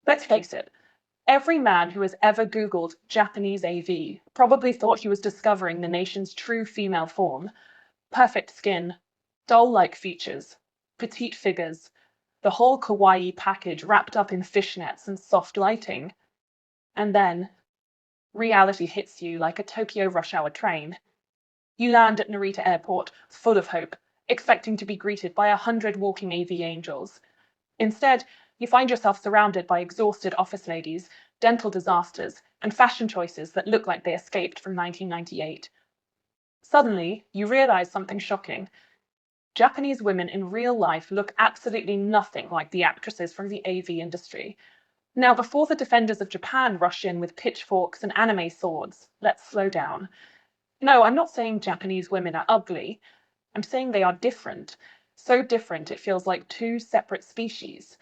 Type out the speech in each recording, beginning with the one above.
Let's face it, every man who has ever Googled Japanese AV probably thought he was discovering the nation's true female form. Perfect skin, doll-like features, petite figures, the whole kawaii package wrapped up in fishnets and soft lighting. And then, reality hits you like a Tokyo rush hour train. You land at Narita Airport, full of hope, expecting to be greeted by 100 walking AV angels. Instead, you find yourself surrounded by exhausted office ladies, dental disasters, and fashion choices that look like they escaped from 1998. Suddenly, you realize something shocking. Japanese women in real life look absolutely nothing like the actresses from the AV industry. Now, before the defenders of Japan rush in with pitchforks and anime swords, let's slow down. No, I'm not saying Japanese women are ugly. I'm saying they are different. So different it feels like two separate species.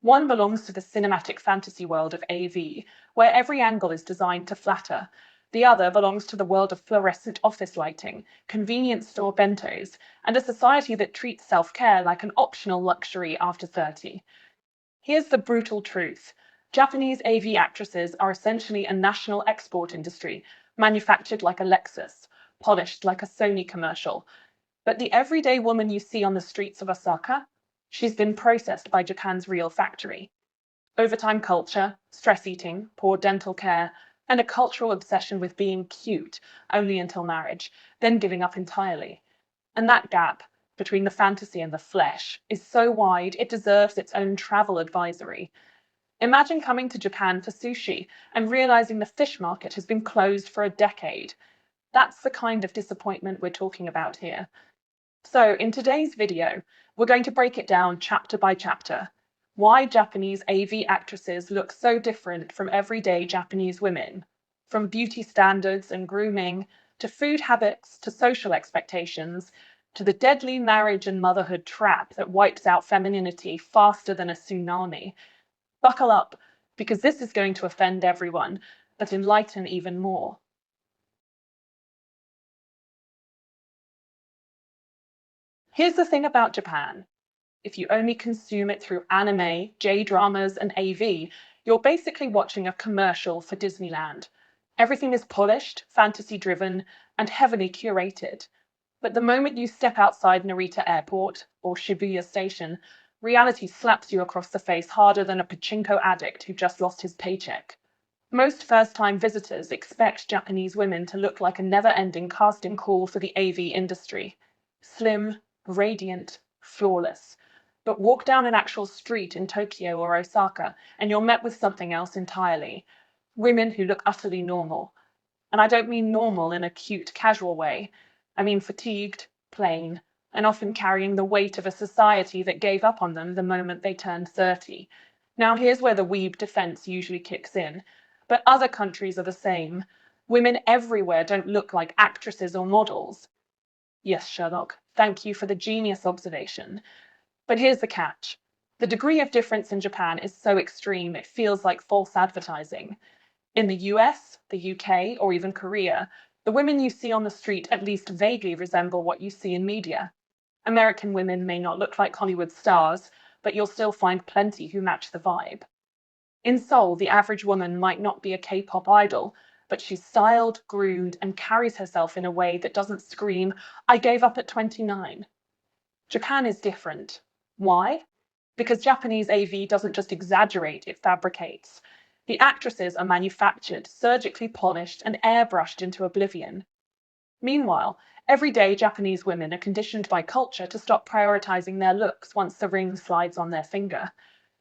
One belongs to the cinematic fantasy world of AV, where every angle is designed to flatter. The other belongs to the world of fluorescent office lighting, convenience store bentos, and a society that treats self-care like an optional luxury after 30. Here's the brutal truth. Japanese AV actresses are essentially a national export industry, manufactured like a Lexus, polished like a Sony commercial. But the everyday woman you see on the streets of Osaka, she's been processed by Japan's real factory. Overtime culture, stress eating, poor dental care, and a cultural obsession with being cute only until marriage, then giving up entirely. And that gap between the fantasy and the flesh is so wide it deserves its own travel advisory. Imagine coming to Japan for sushi and realizing the fish market has been closed for a decade. That's the kind of disappointment we're talking about here. So in today's video, we're going to break it down chapter by chapter. Why Japanese AV actresses look so different from everyday Japanese women. From beauty standards and grooming, to food habits, to social expectations, to the deadly marriage and motherhood trap that wipes out femininity faster than a tsunami. Buckle up, because this is going to offend everyone, but enlighten even more. Here's the thing about Japan. If you only consume it through anime, J-dramas, and AV, you're basically watching a commercial for Disneyland. Everything is polished, fantasy-driven, and heavily curated. But the moment you step outside Narita Airport, or Shibuya Station, reality slaps you across the face harder than a pachinko addict who just lost his paycheck. Most first-time visitors expect Japanese women to look like a never-ending casting call for the AV industry. Slim, radiant, flawless. But walk down an actual street in Tokyo or Osaka, and you're met with something else entirely. Women who look utterly normal. And I don't mean normal in a cute, casual way. I mean fatigued, plain, and often carrying the weight of a society that gave up on them the moment they turned 30. Now here's where the weeb defense usually kicks in. But other countries are the same. Women everywhere don't look like actresses or models. Yes, Sherlock, thank you for the genius observation. But here's the catch. The degree of difference in Japan is so extreme it feels like false advertising. In the US, the UK, or even Korea, the women you see on the street at least vaguely resemble what you see in media. American women may not look like Hollywood stars, but you'll still find plenty who match the vibe. In Seoul, the average woman might not be a K-pop idol, but she's styled, groomed, and carries herself in a way that doesn't scream, "I gave up at 29." Japan is different. Why? Because Japanese AV doesn't just exaggerate, it fabricates. The actresses are manufactured, surgically polished, and airbrushed into oblivion. Meanwhile, everyday Japanese women are conditioned by culture to stop prioritizing their looks once the ring slides on their finger.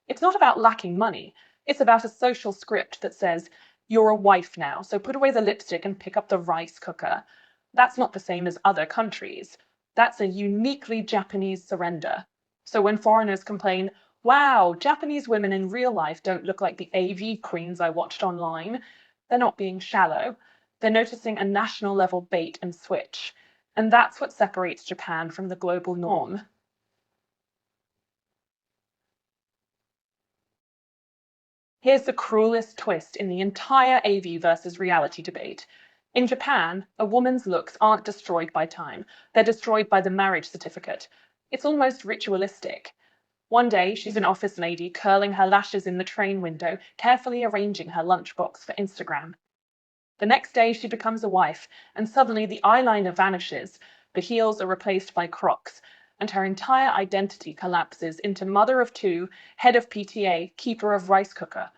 It's not about lacking money. It's about a social script that says, "You're a wife now, so put away the lipstick and pick up the rice cooker." That's not the same as other countries. That's a uniquely Japanese surrender. So when foreigners complain, "Wow, Japanese women in real life don't look like the AV queens I watched online," they're not being shallow. They're noticing a national level bait and switch. And that's what separates Japan from the global norm. Here's the cruelest twist in the entire AV versus reality debate. In Japan, a woman's looks aren't destroyed by time. They're destroyed by the marriage certificate. It's almost ritualistic. One day, she's an office lady curling her lashes in the train window, carefully arranging her lunchbox for Instagram. The next day, she becomes a wife, and suddenly the eyeliner vanishes, the heels are replaced by Crocs, and her entire identity collapses into mother of two, head of PTA, keeper of rice cooker.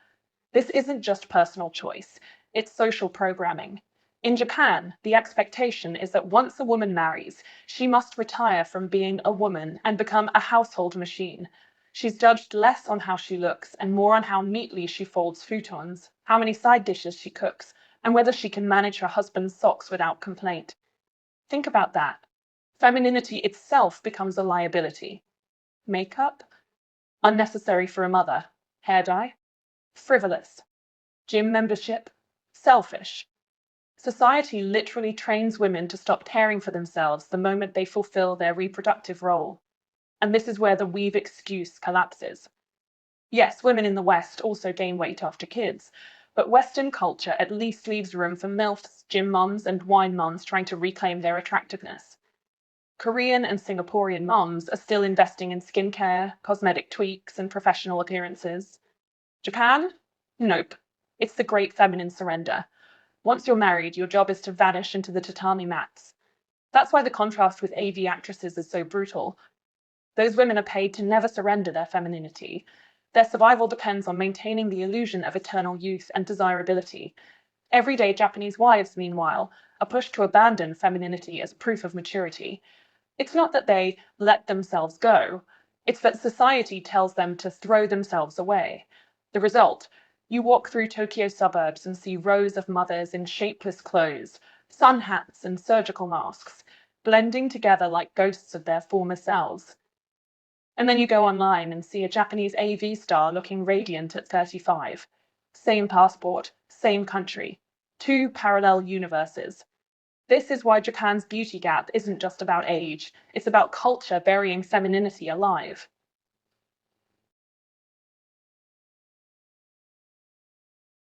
This isn't just personal choice, it's social programming. In Japan, the expectation is that once a woman marries, she must retire from being a woman and become a household machine. She's judged less on how she looks and more on how neatly she folds futons, how many side dishes she cooks, and whether she can manage her husband's socks without complaint. Think about that. Femininity itself becomes a liability. Makeup? Unnecessary for a mother. Hair dye? Frivolous. Gym membership? Selfish. Society literally trains women to stop caring for themselves the moment they fulfill their reproductive role. And this is where the weave excuse collapses. Yes, women in the West also gain weight after kids, but Western culture at least leaves room for MILFs, gym mums, and wine mums trying to reclaim their attractiveness. Korean and Singaporean mums are still investing in skincare, cosmetic tweaks, and professional appearances. Japan? Nope. It's the great feminine surrender. Once you're married, your job is to vanish into the tatami mats. That's why the contrast with AV actresses is so brutal. Those women are paid to never surrender their femininity. Their survival depends on maintaining the illusion of eternal youth and desirability. Everyday Japanese wives, meanwhile, are pushed to abandon femininity as proof of maturity. It's not that they let themselves go, it's that society tells them to throw themselves away. The result: you walk through Tokyo suburbs and see rows of mothers in shapeless clothes, sun hats and surgical masks, blending together like ghosts of their former selves. And then you go online and see a Japanese AV star looking radiant at 35. Same passport, same country. Two parallel universes. This is why Japan's beauty gap isn't just about age, it's about culture burying femininity alive.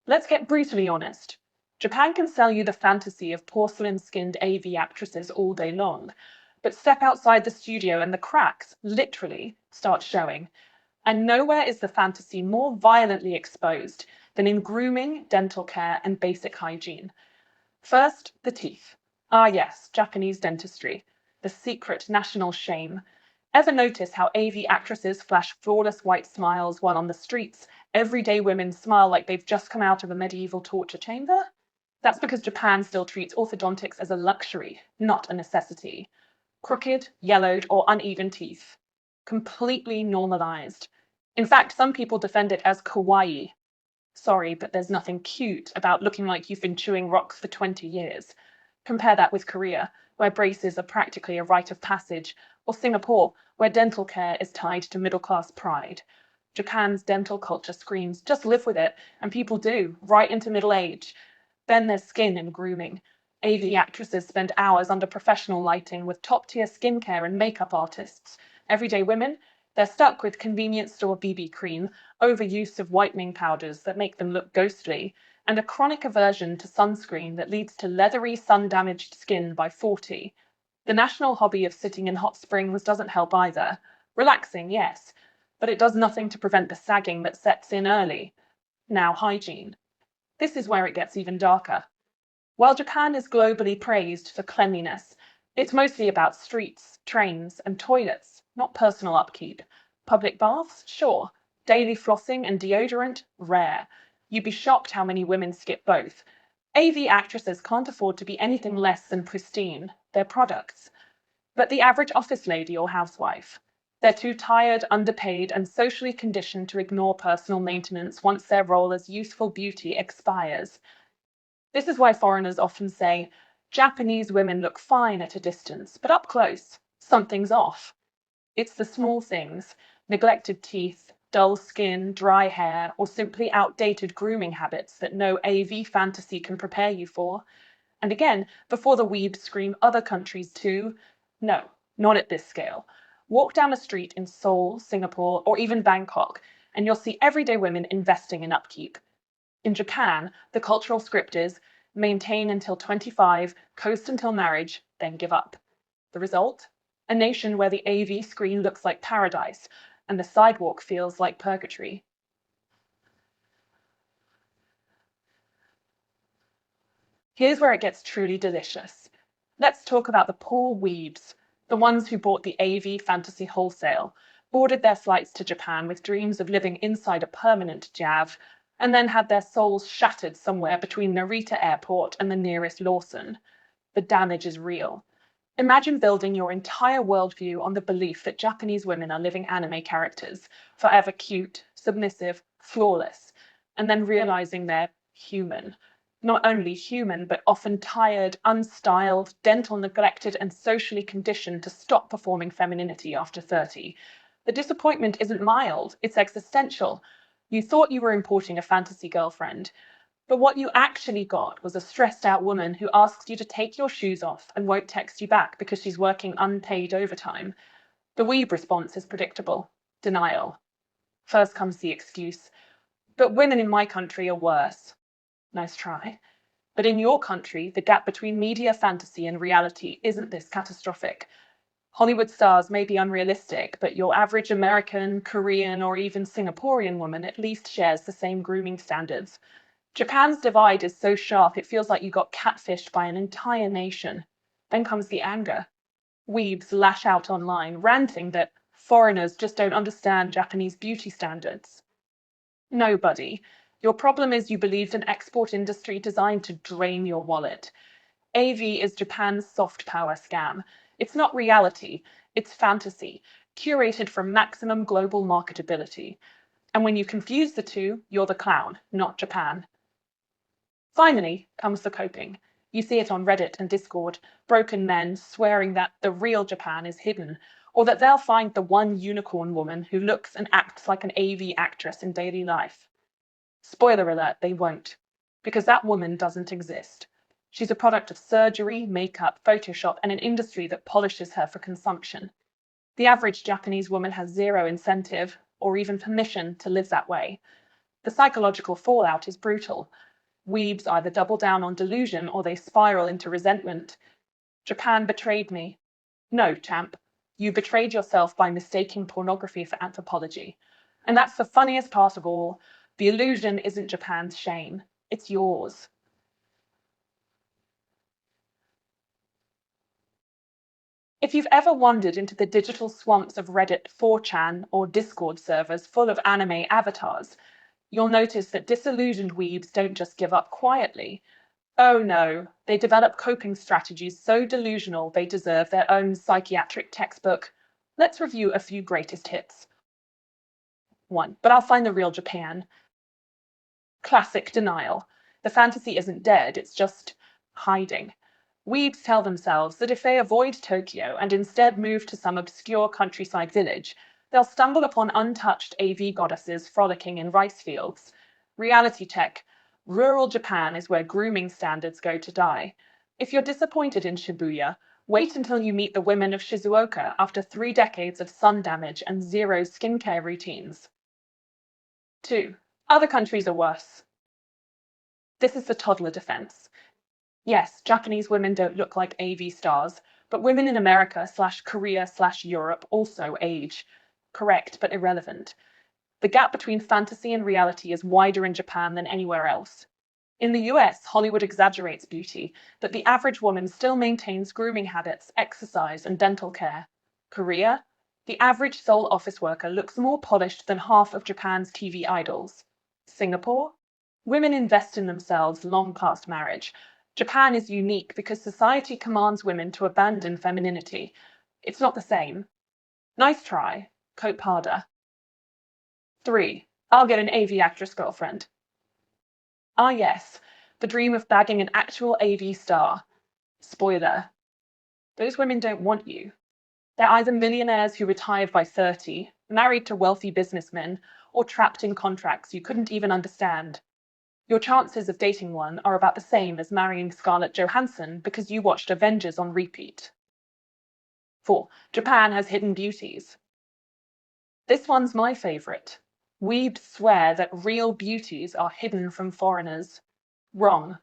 Let's get brutally honest. Japan can sell you the fantasy of porcelain-skinned AV actresses all day long, but step outside the studio and the cracks, literally, start showing. And nowhere is the fantasy more violently exposed than in grooming, dental care, and basic hygiene. First, the teeth. Ah yes, Japanese dentistry. The secret national shame. Ever notice how AV actresses flash flawless white smiles while on the streets, everyday women smile like they've just come out of a medieval torture chamber? That's because Japan still treats orthodontics as a luxury, not a necessity. Crooked, yellowed, or uneven teeth. Completely normalized. In fact, some people defend it as kawaii. Sorry, but there's nothing cute about looking like you've been chewing rocks for 20 years. Compare that with Korea, where braces are practically a rite of passage, or Singapore, where dental care is tied to middle-class pride. Japan's dental culture screams, just live with it, and people do, right into middle age. Then there's skin and grooming. AV actresses spend hours under professional lighting with top-tier skincare and makeup artists. Everyday women, they're stuck with convenience store BB cream, overuse of whitening powders that make them look ghostly, and a chronic aversion to sunscreen that leads to leathery, sun-damaged skin by 40. The national hobby of sitting in hot springs doesn't help either. Relaxing, yes, but it does nothing to prevent the sagging that sets in early. Now, hygiene. This is where it gets even darker. While Japan is globally praised for cleanliness, it's mostly about streets, trains, and toilets, not personal upkeep. Public baths? Sure. Daily flossing and deodorant? Rare. You'd be shocked how many women skip both. AV actresses can't afford to be anything less than pristine. They're products. But the average office lady or housewife? They're too tired, underpaid, and socially conditioned to ignore personal maintenance once their role as youthful beauty expires. This is why foreigners often say, Japanese women look fine at a distance, but up close, something's off. It's the small things, neglected teeth, dull skin, dry hair, or simply outdated grooming habits that no AV fantasy can prepare you for. And again, before the weebs scream other countries too, no, not at this scale. Walk down a street in Seoul, Singapore, or even Bangkok, and you'll see everyday women investing in upkeep. In Japan, the cultural script is maintain until 25, coast until marriage, then give up. The result? A nation where the AV screen looks like paradise, and the sidewalk feels like purgatory. Here's where it gets truly delicious. Let's talk about the poor weebs, the ones who bought the AV fantasy wholesale, boarded their flights to Japan with dreams of living inside a permanent jav, and then had their souls shattered somewhere between Narita Airport and the nearest Lawson. The damage is real. Imagine building your entire worldview on the belief that Japanese women are living anime characters, forever cute, submissive, flawless, and then realizing they're human. Not only human, but often tired, unstyled, dental neglected, and socially conditioned to stop performing femininity after 30. The disappointment isn't mild, it's existential. You thought you were importing a fantasy girlfriend, but what you actually got was a stressed out woman who asks you to take your shoes off and won't text you back because she's working unpaid overtime. The weeb response is predictable: denial. First comes the excuse, but women in my country are worse. Nice try. But in your country, the gap between media fantasy and reality isn't this catastrophic. Hollywood stars may be unrealistic, but your average American, Korean, or even Singaporean woman at least shares the same grooming standards. Japan's divide is so sharp it feels like you got catfished by an entire nation. Then comes the anger. Weebs lash out online, ranting that foreigners just don't understand Japanese beauty standards. No, buddy. Your problem is you believed an export industry designed to drain your wallet. AV is Japan's soft power scam. It's not reality, it's fantasy, curated for maximum global marketability. And when you confuse the two, you're the clown, not Japan. Finally comes the coping. You see it on Reddit and Discord, broken men swearing that the real Japan is hidden, or that they'll find the one unicorn woman who looks and acts like an AV actress in daily life. Spoiler alert, they won't, because that woman doesn't exist. She's a product of surgery, makeup, Photoshop, and an industry that polishes her for consumption. The average Japanese woman has zero incentive, or even permission, to live that way. The psychological fallout is brutal. Weebs either double down on delusion or they spiral into resentment. Japan betrayed me. No, champ. You betrayed yourself by mistaking pornography for anthropology. And that's the funniest part of all. The illusion isn't Japan's shame. It's yours. If you've ever wandered into the digital swamps of Reddit 4chan or Discord servers full of anime avatars, you'll notice that disillusioned weebs don't just give up quietly. Oh no, they develop coping strategies so delusional they deserve their own psychiatric textbook. Let's review a few greatest hits. 1. But I'll find the real Japan. Classic denial. The fantasy isn't dead, it's just hiding. Weebs tell themselves that if they avoid Tokyo and instead move to some obscure countryside village, they'll stumble upon untouched AV goddesses frolicking in rice fields. Reality check. Rural Japan is where grooming standards go to die. If you're disappointed in Shibuya, wait until you meet the women of Shizuoka after 3 decades of sun damage and zero skincare routines. 2. Other countries are worse. This is the toddler defense. Yes, Japanese women don't look like AV stars, but women in America/Korea/Europe also age. Correct, but irrelevant. The gap between fantasy and reality is wider in Japan than anywhere else. In the US, Hollywood exaggerates beauty, but the average woman still maintains grooming habits, exercise, and dental care. Korea? The average Seoul office worker looks more polished than half of Japan's TV idols. Singapore? Women invest in themselves long past marriage. Japan is unique because society commands women to abandon femininity. It's not the same. Nice try. Cope harder. 3. I'll get an AV actress girlfriend. Ah yes, the dream of bagging an actual AV star. Spoiler. Those women don't want you. They're either millionaires who retired by 30, married to wealthy businessmen, or trapped in contracts you couldn't even understand. Your chances of dating one are about the same as marrying Scarlett Johansson because you watched Avengers on repeat. 4. Japan has hidden beauties. This one's my favourite. Weebs swear that real beauties are hidden from foreigners. Wrong.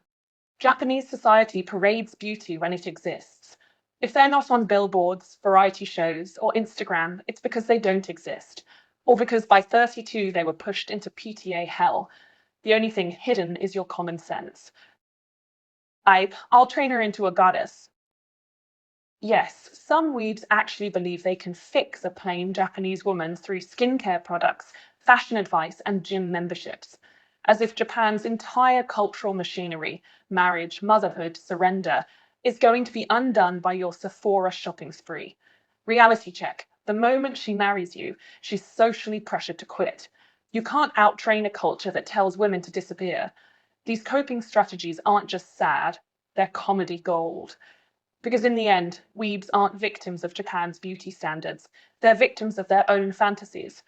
Japanese society parades beauty when it exists. If they're not on billboards, variety shows, or Instagram, it's because they don't exist. or because by 32 they were pushed into PTA hell. The only thing hidden is your common sense. I'll train her into a goddess. Yes, some weebs actually believe they can fix a plain Japanese woman through skincare products, fashion advice, and gym memberships, as if Japan's entire cultural machinery, marriage, motherhood, surrender, is going to be undone by your Sephora shopping spree. Reality check. The moment she marries you, she's socially pressured to quit. You can't out-train a culture that tells women to disappear. These coping strategies aren't just sad, they're comedy gold. Because in the end, weebs aren't victims of Japan's beauty standards. They're victims of their own fantasies.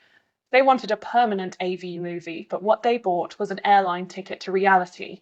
They wanted a permanent AV movie, but what they bought was an airline ticket to reality.